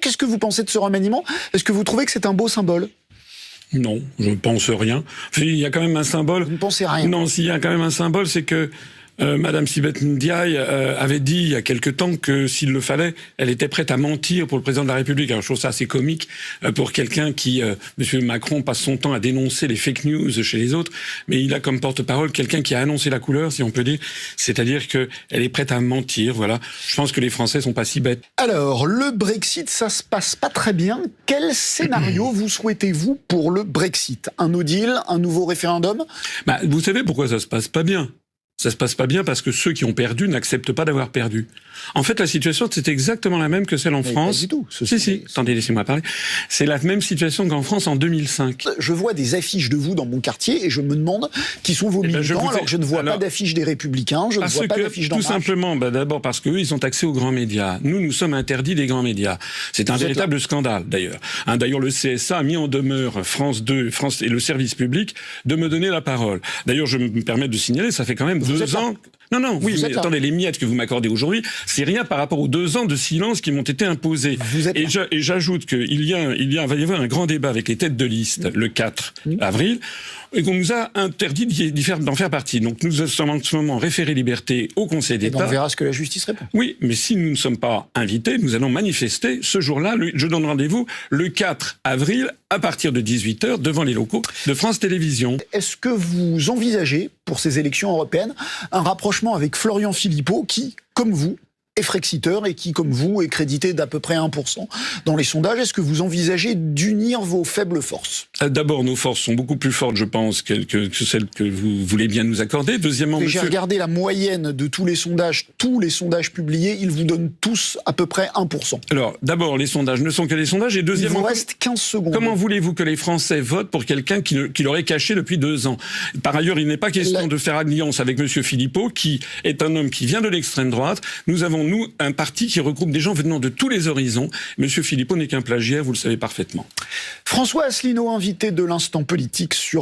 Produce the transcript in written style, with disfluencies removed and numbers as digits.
Qu'est-ce que vous pensez de ce remaniement? Est-ce que vous trouvez que c'est un beau symbole? Non, je ne pense rien. Enfin, il y a quand même un symbole. Vous ne pensez rien? Non, s'il y a quand même un symbole, c'est que Madame Sibeth Ndiaye avait dit il y a quelque temps que s'il le fallait, elle était prête à mentir pour le président de la République. Alors je trouve ça assez comique pour quelqu'un qui, Monsieur Macron, passe son temps à dénoncer les fake news chez les autres, mais il a comme porte-parole quelqu'un qui a annoncé la couleur, si on peut dire. C'est-à-dire que elle est prête à mentir. Voilà. Je pense que les Français sont pas si bêtes. Alors, le Brexit, ça se passe pas très bien. Quel scénario vous souhaitez-vous pour le Brexit? Un no deal, un nouveau référendum? Vous savez pourquoi ça se passe pas bien? Ça se passe pas bien parce que ceux qui ont perdu n'acceptent pas d'avoir perdu. En fait, la situation, c'est exactement la même que celle en France. Pas du tout. Si. Attendez, laissez-moi parler. C'est la même situation qu'en France en 2005. Je vois des affiches de vous dans mon quartier et je me demande qui sont vos militants, alors que je ne vois pas d'affiches des Républicains, je ne vois pas d'affiches d'En Marche. Tout simplement, d'abord parce qu'eux, ils ont accès aux grands médias. Nous sommes interdits des grands médias. C'est un véritable scandale, d'ailleurs. D'ailleurs, le CSA a mis en demeure France 2, France et le service public de me donner la parole. D'ailleurs, je me permets de signaler, ça fait quand même 2 ans... Non, oui, mais attendez, les miettes que vous m'accordez aujourd'hui, c'est rien par rapport aux 2 ans de silence qui m'ont été imposés. Et j'ajoute va y avoir un grand débat avec les têtes de liste le 4 avril, et qu'on nous a interdit d'en faire partie. Donc nous sommes en ce moment référés liberté au Conseil d'État. On verra ce que la justice répond. Oui, mais si nous ne sommes pas invités, nous allons manifester ce jour-là. Je donne rendez-vous le 4 avril à partir de 18h devant les locaux de France Télévisions. Est-ce que vous envisagez, pour ces élections européennes, un rapprochement avec Florian Philippot qui, comme vous, est frexiteur et qui, comme vous, est crédité d'à peu près 1% dans les sondages? Est-ce que vous envisagez d'unir vos faibles forces? D'abord, nos forces sont beaucoup plus fortes, je pense, que celles que vous voulez bien nous accorder. Deuxièmement, j'ai regardé la moyenne de tous les sondages publiés, ils vous donnent tous à peu près 1%. Alors, d'abord, les sondages ne sont que des sondages, et deuxièmement... Il vous reste 15 secondes. Comment voulez-vous que les Français votent pour quelqu'un qui l'aurait caché depuis 2 ans? Par ailleurs, il n'est pas question de faire alliance avec Monsieur Philippot, qui est un homme qui vient de l'extrême droite. Nous avons un parti qui regroupe des gens venant de tous les horizons. Monsieur Philippot n'est qu'un plagiaire, vous le savez parfaitement. François Asselineau, invité de l'Instant Politique sur